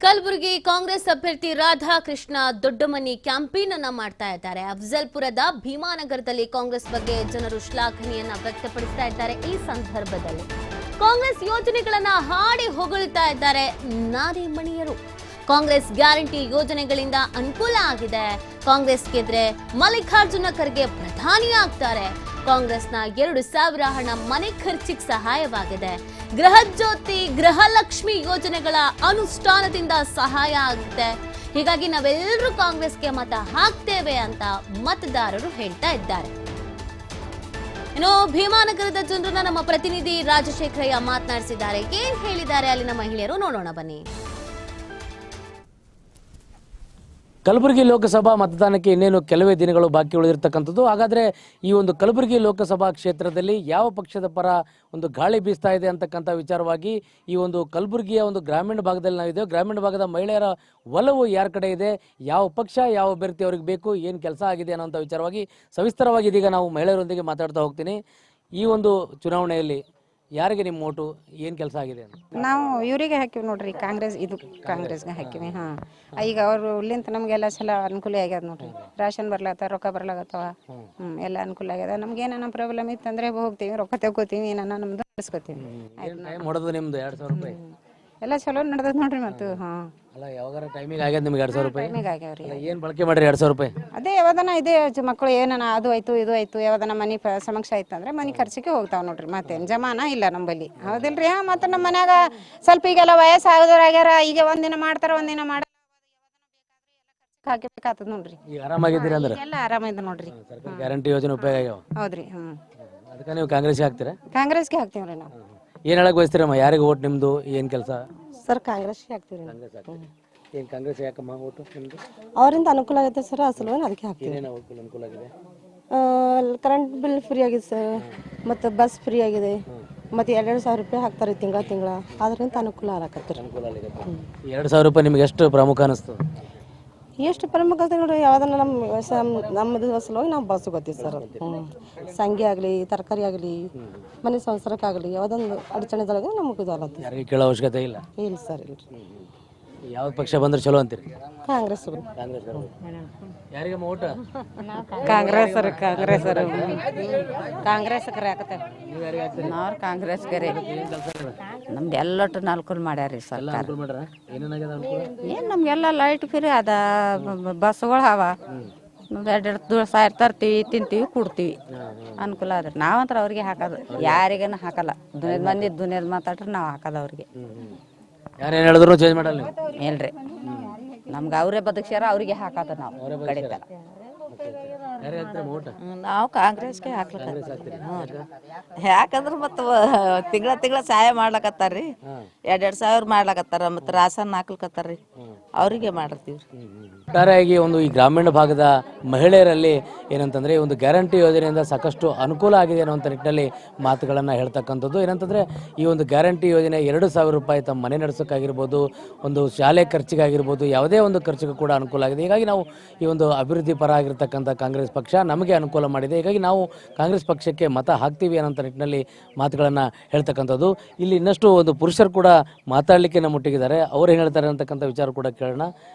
ಕಲಬುರಗಿ ಕಾಂಗ್ರೆಸ್ ಅಭ್ಯರ್ಥಿ ರಾಧಾಕೃಷ್ಣ ದೊಡ್ಡಮನಿ ಕ್ಯಾಂಪೇನ್ ಅನ್ನು ಮಾಡ್ತಾ ಇದ್ದಾರೆ. ಅಫಜಲ್ಪುರದ ಭೀಮಾನಗರದಲ್ಲಿ ಕಾಂಗ್ರೆಸ್ ಬಗ್ಗೆ ಜನರು ಶ್ಲಾಘನೆಯನ್ನ ವ್ಯಕ್ತಪಡಿಸ್ತಾ ಇದ್ದಾರೆ. ಈ ಸಂದರ್ಭದಲ್ಲಿ ಕಾಂಗ್ರೆಸ್ ಯೋಜನೆಗಳನ್ನ ಹಾಡಿ ಹೊಗಳ್ತಾ ಇದ್ದಾರೆ ನಾರಿಮಣಿಯರು. ಕಾಂಗ್ರೆಸ್ ಗ್ಯಾರಂಟಿ ಯೋಜನೆಗಳಿಂದ ಅನುಕೂಲ ಆಗಿದೆ. ಕಾಂಗ್ರೆಸ್ ಗೆದ್ರೆ ಮಲ್ಲಿಕಾರ್ಜುನ ಖರ್ಗೆ ಪ್ರಧಾನಿ ಆಗ್ತಾರೆ. ಕಾಂಗ್ರೆಸ್ನ 2,000 ಹಣ ಮನೆ ಖರ್ಚಿಗೆ ಸಹಾಯವಾಗಿದೆ. ಗೃಹ ಜ್ಯೋತಿ ಗೃಹಲಕ್ಷ್ಮಿ ಯೋಜನೆಗಳ ಅನುಷ್ಠಾನದಿಂದ ಸಹಾಯ ಆಗುತ್ತೆ. ಹೀಗಾಗಿ ನಾವೆಲ್ಲರೂ ಕಾಂಗ್ರೆಸ್ಗೆ ಮತ ಹಾಕ್ತೇವೆ ಅಂತ ಮತದಾರರು ಹೇಳ್ತಾ ಇದ್ದಾರೆ. ಇನ್ನು ಭೀಮಾನಗರದ ಜನರನ್ನ ನಮ್ಮ ಪ್ರತಿನಿಧಿ ರಾಜಶೇಖರಯ್ಯ ಮಾತನಾಡಿಸಿದ್ದಾರೆ. ಏನ್ ಹೇಳಿದ್ದಾರೆ ಅಲ್ಲಿನ ಮಹಿಳೆಯರು ನೋಡೋಣ ಬನ್ನಿ. ಕಲಬುರಗಿ ಲೋಕಸಭಾ ಮತದಾನಕ್ಕೆ ಇನ್ನೇನು ಕೆಲವೇ ದಿನಗಳು ಬಾಕಿ ಉಳಿದಿರತಕ್ಕಂಥದ್ದು. ಹಾಗಾದರೆ ಈ ಒಂದು ಕಲಬುರಗಿ ಲೋಕಸಭಾ ಕ್ಷೇತ್ರದಲ್ಲಿ ಯಾವ ಪಕ್ಷದ ಪರ ಒಂದು ಗಾಳಿ ಬೀಸ್ತಾ ಇದೆ ಅಂತಕ್ಕಂಥ ವಿಚಾರವಾಗಿ ಈ ಒಂದು ಕಲಬುರಗಿಯ ಒಂದು ಗ್ರಾಮೀಣ ಭಾಗದಲ್ಲಿ ನಾವಿದ್ದೇವೆ. ಗ್ರಾಮೀಣ ಭಾಗದ ಮಹಿಳೆಯರ ಒಲವು ಯಾರ ಕಡೆ ಇದೆ, ಯಾವ ಪಕ್ಷ ಯಾವ ಅಭ್ಯರ್ಥಿ ಅವ್ರಿಗೆ ಬೇಕು, ಏನು ಕೆಲಸ ಆಗಿದೆ ಅನ್ನೋಂಥ ವಿಚಾರವಾಗಿ ಸವಿಸ್ತರವಾಗಿ ಇದೀಗ ನಾವು ಮಹಿಳೆಯರೊಂದಿಗೆ ಮಾತಾಡ್ತಾ ಹೋಗ್ತೀನಿ. ಈ ಒಂದು ಚುನಾವಣೆಯಲ್ಲಿ ಯಾರಿಗೆ ನಿಮ್ಮ ಓಟು, ಏನು ಕೆಲಸ ಆಗಿದೆ ಅಂತ? ನಾವು ಇವರಿಗೆ ಹಾಕಿವಿ ನೋಡ್ರಿ, ಕಾಂಗ್ರೆಸ್ಗೆ ಹಾಕಿವಿ. ಈಗ ಅವರು ಇಲ್ಲಿಂದ ನಮಗೆಲ್ಲ ಸಲ ಅನುಕೂಲ ಆಗ್ಯದ ನೋಡ್ರಿ. ರಾಷನ್ ಬರ್ಲಾಗತ್ತ, ರೊಕ್ಕ ಬರ್ಲಾಗತ್ತವ, ಎಲ್ಲ ಅನುಕೂಲ ಆಗ್ಯದ. ನಮ್ಗೆ ಏನಾನ ಪ್ರಾಬ್ಲಮ್ ಇತ್ತಂದ್ರೆ ಹೋಗ್ತೀವಿ, ರೊಕ್ಕ ತಗೋತೀವಿ, ಏನಾನ ನಮ್ದು ನಡೆಸ್ಕೊತೀವಿ. ನಿಮ್ದು 2,000 ರೂಪಾಯಿ ಎಲ್ಲ ಚಲೋ ನಡೆದದ ನೋಡ್ರಿ. ಮತ್ತು ಅಲ್ಲ ಯಾವಾಗಾರ ಟೈಮಿಗೆ ಆಗ್ಯದ ನಿಮ್ಗೆ 2,000 ರೂಪಾಯಿ? ಟೈಮಿಗೆ ಆಗ್ಯಾವ್ರಿ. ಏನು ಬಳಕೆ ಮಾಡ್ರಿ 2,000 ರೂಪಾಯಿ? ಅದೇ ಯಾವ್ದನ ಇದೆ ಮಕ್ಕಳು ಏನಾನ ಅದು ಆಯ್ತು ಇದು ಆಯ್ತು, ಯಾವ್ದನ ಮನೆ ಸಮಕ್ಷ ಆಯ್ತು ಅಂದ್ರೆ ಮನೆ ಖರ್ಚಿಗೆ ಹೋಗ್ತಾವ ನೋಡ್ರಿ. ಮತ್ತೇನು ಜಮಾನ ಇಲ್ಲ ನಮ್ಮಲ್ಲಿ, ಹೌದಿಲ್ರಿ? ಮತ್ತೆ ನಮ್ಮ ಮನ್ಯಾಗ ಸ್ವಲ್ಪ ಈಗೆಲ್ಲ ವಯಸ್ಸಾಗ್ಯಾರ, ಈಗ ಒಂದಿನ ಮಾಡ್ತಾರ ಒಂದಿನ ಮಾಡ ಹಾಕಿಬೇಕಾಗ್ತದ ನೋಡ್ರಿ. ಈಗ ಆರಾಮಾಗಿದ್ದೀರಿ ಅಂದ್ರೆ? ಎಲ್ಲ ಆರಾಮಿದೆ ನೋಡ್ರಿ. ಸರ್ಕಾರ ಗ್ಯಾರಂಟಿ ಯೋಜನೆ ಉಪಯೋಗ ಆಗ್ಯಾವ? ಹೌದ್ರಿ. ಅದಕ್ಕೆ ನೀವು ಕಾಂಗ್ರೆಸ್ಗೆ ಹಾಕ್ತೀರಾ? ಕಾಂಗ್ರೆಸ್ಗೆ ಹಾಕ್ತೀವ್ರಿ ನಾವು. ಏನು ಹೇಳಕ್ ಬಯಸ್ತೀರಮ್ಮ, ಯಾರಿಗೆ ಓಟ್ ನಿಮ್ದು, ಏನು ಕೆಲಸ? ಸರ್ ಕಾಂಗ್ರೆಸ್ಗೆ ಹಾಕ್ತೀವಿ. ಏನು ಕಾಂಗ್ರೆಸ್ ಯಾಕಮ್ಮ ಓಟು ನಿಮ್ದು? ಅವರಿಂದ ಅನುಕೂಲ ಆಗುತ್ತೆ ಸರ್, ಅಸಲು ಅದಕ್ಕೆ ಹಾಕ್ತೀವಿ. ಏನೇನು ಅನುಕೂಲ ಆಗಿದೆ? ಕರೆಂಟ್ ಬಿಲ್ ಫ್ರೀ ಆಗಿದೆ ಸರ್, ಮತ್ತು ಬಸ್ ಫ್ರೀ ಆಗಿದೆ, ಮತ್ತು 2,000 ರೂಪಾಯಿ ಹಾಕ್ತಾರೆ ತಿಂಗಳ. ಅದರಿಂದ ಅನುಕೂಲ ಆಗತ್ತೆ. ಅನುಕೂಲ ಆಗಿದೆ. 2,000 ರೂಪಾಯಿ ನಿಮ್ಗೆ ಎಷ್ಟು ಪ್ರಮುಖ ಅನಿಸ್ತು? ಎಷ್ಟು ಪ್ರಮುಖ ಆಗ್ತದೆ ನೋಡ್ರಿ. ಯಾವ್ದನ್ನ ನಮ್ಮದು ಸಲುವಾಗಿ ನಾವು ಬಳಸ್ಕೊತೀವಿ ಸರ್. ಸಂಗಿ ಆಗಲಿ, ತರಕಾರಿ ಆಗಲಿ, ಮನೆ ಸಂಸಾರಕ್ಕಾಗಲಿ, ಯಾವುದೊಂದು ಅಡಚಣೆದೊಳಗೆ ನಮಗೆ ಇದಾಗುತ್ತೆ. ಯಾರಿಗೆ ಕೇಳೋ ಅವಶ್ಯಕತೆ ಇಲ್ಲ? ಇಲ್ಲ ಸರ್, ಇಲ್ಲ. ಯಾವ ಪಕ್ಷ ಬಂದ್ರೆ ಚಲೋ ಅಂತೀರಿ? ಕಾಂಗ್ರೆಸ್. ಯಾರಿಗೆ ಓಟ? ಕಾಂಗ್ರೆಸ್ ನಾವು ಕಾಂಗ್ರೆಸ್ಗೆ ರೀ. ನಮ್ದು ಎಲ್ಲಟ್ಟು ಅನುಕೂಲ ಮಾಡ್ಯಾರ ಸರ್ಕಾರ. ಏನು ನಮ್ಗೆಲ್ಲ ಲೈಟ್ ಫ್ರೀ ಅದ, ಬಸ್ಗಳು ಅವ, 2,000 ತರ್ತೀವಿ, ತಿಂತೀವಿ, ಕೊಡ್ತೀವಿ, ಅನುಕೂಲ ಅದ. ನಾವಂತ್ರ ಅವ್ರಿಗೆ ಹಾಕೋದು, ಯಾರಿಗೇನು ಹಾಕಲ್ಲ. ದುನಿಯದ ಮಾತಾಡ್ರೆ ನಾವು ಹಾಕೋದು ಅವ್ರಿಗೆ. ಯಾರೇನು ಹೇಳಿದ್ರು ಚೇಂಜ್ ಮಾಡಲ್ಲ ಇಲ್ರಿ. ನಮ್ಗೆ ಅವರೇ ಬದುಕ್ಸ್ಯಾರ, ಅವ್ರಿಗೆ ಹಾಕೋದು ನಾವು ಕಡಿತಲ್ಲ. ನಾವು ಕಾಂಗ್ರೆಸ್ಗೆ ಹಾಕ್ಲಿಕ್ಕೆ. ಯಾಕಂದ್ರೆ ಮತ್ತು ತಿಂಗಳ ಸಹಾಯ ಮಾಡ್ಲಕತ್ತಾರ್ರಿ. 2,000 ಮಾಡ್ಲಕತ್ತಾರ, ಮತ್ತು ರಾಸನ್ ಹಾಕ್ಲಿಕತ್ತಾರ್ರಿ, ಅವ್ರಿಗೆ ಮಾಡಿರ್ತೀವಿ. ಒಟ್ಟಾರೆಯಾಗಿ ಒಂದು ಈ ಗ್ರಾಮೀಣ ಭಾಗದ ಮಹಿಳೆಯರಲ್ಲಿ ಏನಂತಂದ್ರೆ ಈ ಒಂದು ಗ್ಯಾರಂಟಿ ಯೋಜನೆಯಿಂದ ಸಾಕಷ್ಟು ಅನುಕೂಲ ಆಗಿದೆ ಅನ್ನುವಂಥ ನಿಟ್ಟಿನಲ್ಲಿ ಮಾತುಗಳನ್ನು ಹೇಳ್ತಕ್ಕಂಥದ್ದು. ಏನಂತಂದ್ರೆ ಈ ಒಂದು ಗ್ಯಾರಂಟಿ ಯೋಜನೆ 2,000 ರೂಪಾಯಿ ತಮ್ಮ ಮನೆ ನಡೆಸೋಕ್ಕಾಗಿರ್ಬೋದು, ಒಂದು ಶಾಲೆ ಖರ್ಚಿಗಾಗಿರ್ಬೋದು, ಯಾವುದೇ ಒಂದು ಖರ್ಚಿಗೂ ಕೂಡ ಅನುಕೂಲ ಆಗಿದೆ. ಹೀಗಾಗಿ ನಾವು ಈ ಒಂದು ಅಭಿವೃದ್ಧಿ ಪರ ಆಗಿರ್ತಕ್ಕಂಥ ಕಾಂಗ್ರೆಸ್ ಪಕ್ಷ ನಮಗೆ ಅನುಕೂಲ ಮಾಡಿದೆ. ಹೀಗಾಗಿ ನಾವು ಕಾಂಗ್ರೆಸ್ ಪಕ್ಷಕ್ಕೆ ಮತ ಹಾಕ್ತೀವಿ ಅನ್ನೋಂಥ ನಿಟ್ಟಿನಲ್ಲಿ ಮಾತುಗಳನ್ನು ಹೇಳ್ತಕ್ಕಂಥದ್ದು. ಇಲ್ಲಿ ಇನ್ನಷ್ಟು ಒಂದು ಪುರುಷರು ಕೂಡ ಮಾತಾಡಲಿಕ್ಕೆ ನಮ್ಮ ಮುಟ್ಟಿಗಿದ್ದಾರೆ. ಅವ್ರು ಏನು ಹೇಳ್ತಾರೆ ಅಂತಕ್ಕಂಥ ವಿಚಾರ ಕೂಡ ಕೇಳೋಣ.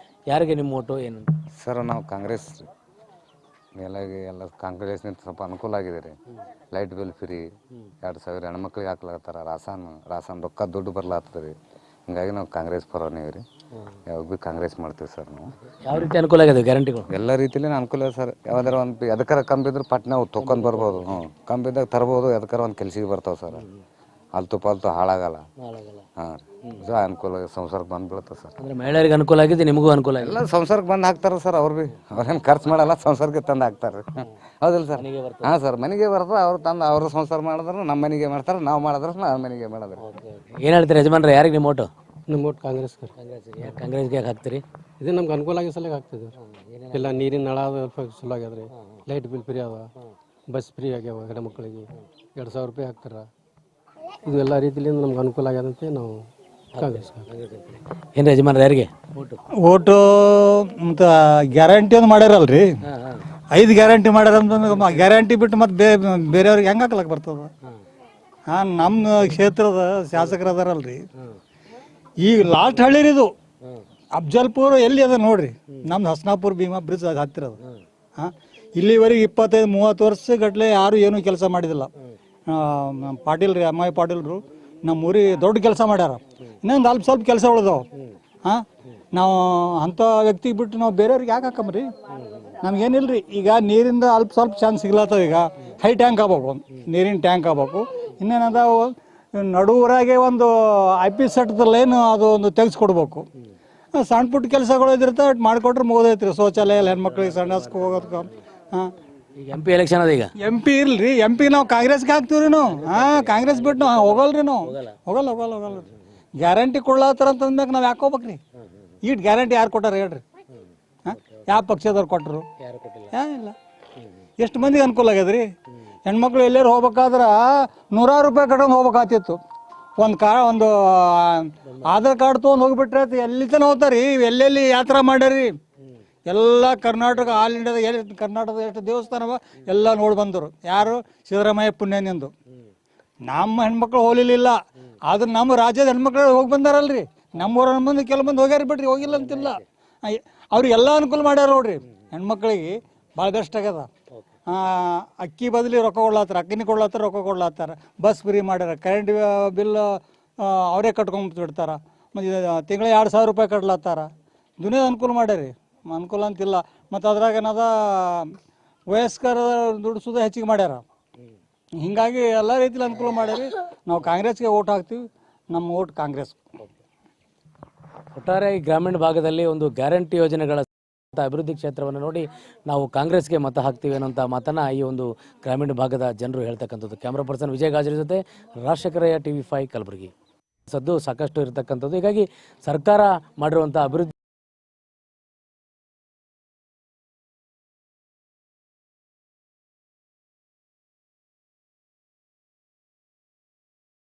ಯಾರಿಗೆ ನಿಮ್ಮ ಓಟು ಏನು? ಸರ್ ನಾವು ಕಾಂಗ್ರೆಸ್ ಎಲ್ಲ ಕಾಂಗ್ರೆಸ್ನಿಂದ ಸ್ವಲ್ಪ ಅನುಕೂಲ ಆಗಿದೆ ರೀ. ಲೈಟ್ ಬಿಲ್ ಫ್ರೀ, 2,000 ಹೆಣ್ಮಕ್ಳಿಗೆ ಹಾಕ್ಲಾಗತ್ತಾರ, ರಾಸನ್ ರೊಕ್ಕ ದುಡ್ಡು ಬರ್ಲಾಗ್ತದೆ ರೀ. ಹಿಂಗಾಗಿ ನಾವು ಕಾಂಗ್ರೆಸ್ ಪರನೇ ರೀ. ಯಾವಾಗ ಭೀ ಕಾಂಗ್ರೆಸ್ ಮಾಡ್ತೀವಿ ಸರ್ ನಾವು. ಯಾವ ರೀತಿ ಅನುಕೂಲ ಆಗಿದೆ ಗ್ಯಾರಂಟಿಗಳು? ಎಲ್ಲ ರೀತಿಲೇ ಅನುಕೂಲ ಇದೆ ಸರ್. ಯಾವ್ದಾರ ಒಂದು ಎದಕ್ಕಾರ ಕಮ್ಮಿ ಇದ್ರೆ ಪಟ್ ನಾವು ತೊಗೊಂಡು ಬರ್ಬೋದು. ಕಮ್ಮಿ ಇದ್ದಾಗ ತರ್ಬೋದು, ಎದಕ್ಕಾರ ಒಂದು ಕೆಲ್ಸಿಗೆ ಬರ್ತಾವೆ ಸರ್. ಅಲ್ತು ಪಾಲ್ತು ಹಾಳಾಗಲ್ಲ. ಹಾಂ ರೀ, ಅನುಕೂಲ ಸಂಸಾರಕ್ಕೆ ಬಂದ್ಬಿಡುತ್ತೆ ಸರ್. ಅಂದರೆ ಮಹಿಳೆಯರಿಗೆ ಅನುಕೂಲ ಆಗಿದೆ, ನಿಮಗೂ ಅನುಕೂಲ ಆಗಿದೆ. ಎಲ್ಲ ಸಂಸಾರಕ್ಕೆ ಬಂದು ಹಾಕ್ತಾರೆ ಸರ್. ಅವ್ರು ಭೀ ಅವ್ರೇನು ಖರ್ಚು ಮಾಡಲ್ಲ, ಸಂಸಾರಕ್ಕೆ ತಂದು ಹಾಕ್ತಾರೆ. ಹೌದಿಲ್ಲ ಸರ್? ಹಾಂ ಸರ್, ಮನೆಗೆ ಬರ್ತದೆ. ಅವ್ರು ತಂದು ಅವ್ರ ಸಂಸಾರ ಮಾಡಿದ್ರು ನಮ್ಮ ಮನೆಗೆ ಮಾಡ್ತಾರೆ, ನಾವು ಮಾಡಿದ್ರೆ ನಮ್ಮ ಮನೆಗೆ ಮಾಡಿದ್ರೆ. ಏನು ಹೇಳ್ತೀರಿ ಯಜಮಾನ್ರೆ, ಯಾರಿಗೆ ನಿಮ್ಮ ಓಟು? ನಮ್ಮ ಓಟ್ ಕಾಂಗ್ರೆಸ್ಗೆ. ಕಾಂಗ್ರೆಸ್ಗೆ ಯಾಕೆ ಹಾಕ್ತೀರಿ? ಇದು ನಮ್ಗೆ ಅನುಕೂಲ ಆಗಿ ಸಲ ಆಗ್ತದೆ. ಎಲ್ಲ ನೀರಿನ ನಳ ಚಲೋ ಆಗ್ಯದ ರೀ, ಲೈಟ್ ಬಿಲ್ ಫ್ರೀ ಅದ, ಬಸ್ ಫ್ರೀ ಆಗ್ಯಾವ, ಹೆಣ್ಮಕ್ಳಿಗೆ 2,000 ರೂಪಾಯಿ ಹಾಕ್ತಾರ. ಇದು ಎಲ್ಲ ರೀತಿಯಿಂದ ನಮ್ಗೆ ಅನುಕೂಲ ಆಗ್ಯದಂತೆ ನಾವು ಕಾಂಗ್ರೆಸ್. ಏನು ಯಜಮಾನ್ರೆ, ಯಾರಿಗೆ ಓಟು? ಮತ್ತು ಗ್ಯಾರಂಟಿ ಒಂದು ಮಾಡ್ಯಾರಲ್ರಿ, 5 ಗ್ಯಾರಂಟಿ ಮಾಡ್ಯಾರ ಅಂತಂದ್ರೆ ಗ್ಯಾರಂಟಿ ಬಿಟ್ಟು ಮತ್ತೆ ಬೇರೆಯವ್ರಿಗೆ ಹೆಂಗೆ ಹಾಕ್ಲಕ್ಕೆ ಬರ್ತದ? ನಮ್ಮ ಕ್ಷೇತ್ರದ ಶಾಸಕರು ಅದಾರಲ್ರಿ, ಈಗ ಲಾಸ್ಟ್ ಹಳ್ಳಿರಿ ಇದು ಅಫ್ಜಲ್ಪುರ ಎಲ್ಲಿ ಅದ ನೋಡ್ರಿ, ನಮ್ದು ಹಸ್ನಾಪುರ ಭೀಮಾ ಬ್ರಿಡ್ಜ್ ಅದು ಹತ್ತಿರ ಅದು. ಹಾಂ, ಇಲ್ಲಿವರೆಗೆ 25-30 ವರ್ಷ ಗಟ್ಟಲೆ ಯಾರು ಏನೂ ಕೆಲಸ ಮಾಡಿದಿಲ್ಲ. ಪಾಟೀಲ್ ರೀ, ಎಮ್ ಐ ಪಾಟೀಲ್ರು ನಮ್ಮ ಊರಿಗೆ ದೊಡ್ಡ ಕೆಲಸ ಮಾಡ್ಯಾರ. ಇನ್ನೊಂದು ಸ್ವಲ್ಪ ಕೆಲಸ ಉಳ್ದಾವ. ಹಾಂ, ನಾವು ಅಂಥ ವ್ಯಕ್ತಿಗೆ ಬಿಟ್ಟು ನಾವು ಬೇರೆಯವ್ರಿಗೆ ಯಾಕೆ ಹಾಕಂಬ್ರಿ? ನಮ್ಗೇನಿಲ್ಲ ರೀ. ಈಗ ನೀರಿಂದ ಸ್ವಲ್ಪ ಚಾನ್ಸ್ ಸಿಗ್ಲತ್ತವ. ಈಗ ಹೈ ಟ್ಯಾಂಕ್ ಆಗ್ಬೇಕು, ನೀರಿನ ಟ್ಯಾಂಕ್ ಆಗ್ಬೇಕು. ಇನ್ನೇನದಾವು ನಡುವರಾಗೆ ಒಂದು IP ಸೆಟ್ದ ಲೈನ್ ಅದು ಒಂದು ತೆಗೆಸ್ಕೊಡ್ಬೇಕು. ಸಣ್ಣ ಪುಟ್ಟ ಕೆಲಸಗಳು ಇದಿರ್ತಾವೆ, ಅಟ್ ಮಾಡಿಕೊಟ್ರೆ ಮುಗೋದೈತ್ರಿ. ಶೌಚಾಲಯ ಹೆಣ್ಮಕ್ಳಿಗೆ ಸಂಡಾಸ್ಗೆ ಹೋಗೋದಕ್ಕೆ. ಹಾಂ, ಈಗ MP ಎಲೆಕ್ಷನ್ ಅದ. ಈಗ MP ಇಲ್ರಿ, MP ನಾವು ಕಾಂಗ್ರೆಸ್ಗೆ ಹಾಕ್ತೀವ್ರಿ ನಾವು. ಹಾಂ, ಕಾಂಗ್ರೆಸ್ ಬಿಟ್ಟು ನಾವು ಹೋಗಲ್ರಿ. ನಾವು ಹೋಗಲ್ಲ. ಗ್ಯಾರಂಟಿ ಕೊಡ್ಲತ್ತಾರ ಅಂತಂದ್ಮ್ಯಾಗ ನಾವು ಯಾಕೆ ಹೋಗ್ಬೇಕ್ರಿ? ಈಟ್ ಗ್ಯಾರಂಟಿ ಯಾರು ಕೊಟ್ಟಾರ ಹೇಳ್ರಿ? ಹಾಂ, ಯಾವ ಪಕ್ಷದವ್ರು ಕೊಟ್ಟರು? ಇಲ್ಲ. ಎಷ್ಟು ಮಂದಿಗೆ ಅನುಕೂಲ ಆಗ್ಯದ್ರಿ? ಹೆಣ್ಮಕ್ಳು ಎಲ್ಲರೂ ಹೋಗ್ಬೇಕಾದ್ರೆ 100 ರೂಪಾಯಿ ಕಟ್ಕೊಂಡು ಹೋಗ್ಬೇಕಾಗ್ತಿತ್ತು. ಒಂದು ಆಧಾರ್ ಕಾರ್ಡ್ ತೊಗೊಂಡು ಹೋಗಿಬಿಟ್ರೆ ಎಲ್ಲಿ ತನಕ ಹೋಗ್ತಾರೆ. ಎಲ್ಲೆಲ್ಲಿ ಯಾತ್ರಾ ಮಾಡ್ಯಾರಿ ಎಲ್ಲ ಕರ್ನಾಟಕ, ಆಲ್ ಇಂಡಿಯಾದ ಎಲ್ಲಿ ಕರ್ನಾಟಕದ ಎಷ್ಟು ದೇವಸ್ಥಾನವ ಎಲ್ಲ ನೋಡಿ ಬಂದರು. ಯಾರು? ಸಿದ್ದರಾಮಯ್ಯ ಪುಣ್ಯನಿಂದು. ನಮ್ಮ ಹೆಣ್ಮಕ್ಳು ಹೋಲಿಲ್ಲ, ಆದ್ರೆ ನಮ್ಮ ರಾಜ್ಯದ ಹೆಣ್ಮಕ್ಳು ಹೋಗಿ ಬಂದಾರಲ್ರಿ. ನಮ್ಮೂರ ಮಂದಿ ಕೆಲವು ಮಂದಿ ಹೋಗ್ಯಾರ ಬಿಡ್ರಿ, ಹೋಗಿಲ್ಲ ಅಂತಿಲ್ಲ. ಅವ್ರಿಗೆಲ್ಲ ಅನುಕೂಲ ಮಾಡ್ಯಾರ ನೋಡ್ರಿ. ಹೆಣ್ಮಕ್ಳಿಗೆ ಭಾಳ ಬೆಸ್ಟ್ ಆಗ್ಯದ. ಅಕ್ಕಿ ಬದಲಿ ರೊಕ್ಕ ಕೊಡ್ಲತ್ತಾರ, ಅಕ್ಕಿನಿ ಕೊಡ್ಲತ್ತಾರ, ರೊಕ್ಕ ಕೊಡ್ಲತ್ತಾರ. ಬಸ್ ಫ್ರೀ ಮಾಡ್ಯಾರ, ಕರೆಂಟ್ ಬಿಲ್ ಅವರೇ ಕಟ್ಕೊಂಡ್ ಬಿಡ್ತಾರ. ಮತ್ತು ತಿಂಗಳ 2,000 ರೂಪಾಯಿ ಕಟ್ಲತ್ತಾರ. ದುನಿಯಾದ ಅನುಕೂಲ ಮಾಡ್ಯಾರಿ, ಅನುಕೂಲ ಅಂತಿಲ್ಲ. ಮತ್ತು ಅದ್ರಾಗ ಏನದ ವಯಸ್ಕರ ದುಡ್ಡು ಸುದ ಹೆಚ್ಚಿಗೆ ಮಾಡ್ಯಾರ. ಹೀಗಾಗಿ ಎಲ್ಲ ರೀತಿಲಿ ಅನುಕೂಲ ಮಾಡ್ಯಾರಿ. ನಾವು ಕಾಂಗ್ರೆಸ್ಗೆ ಓಟ್ ಹಾಕ್ತೀವಿ. ನಮ್ಮ ಓಟ್ ಕಾಂಗ್ರೆಸ್. ಒಟ್ಟಾರೆ ಈ ಗ್ರಾಮೀಣ ಭಾಗದಲ್ಲಿ ಒಂದು ಗ್ಯಾರಂಟಿ ಯೋಜನೆಗಳ ಅಭಿವೃದ್ಧಿ ಕ್ಷೇತ್ರವನ್ನು ನೋಡಿ ನಾವು ಕಾಂಗ್ರೆಸ್ಗೆ ಮತ ಹಾಕ್ತೀವಿ ಅನ್ನೋಂಥ ಮಾತನ್ನು ಈ ಒಂದು ಗ್ರಾಮೀಣ ಭಾಗದ ಜನರು ಹೇಳ್ತಕ್ಕಂಥದ್ದು. ಕ್ಯಾಮ್ರಾ ಪರ್ಸನ್ ವಿಜಯ್ ಗಾಜರಿ ಜೊತೆ ರಾಜಶೇಖರಯ್ಯ, TV5 ಕಲಬುರಗಿ. ಸದ್ದು ಸಾಕಷ್ಟು ಇರತಕ್ಕಂಥದ್ದು. ಹೀಗಾಗಿ ಸರ್ಕಾರ ಮಾಡಿರುವಂಥ ಅಭಿವೃದ್ಧಿ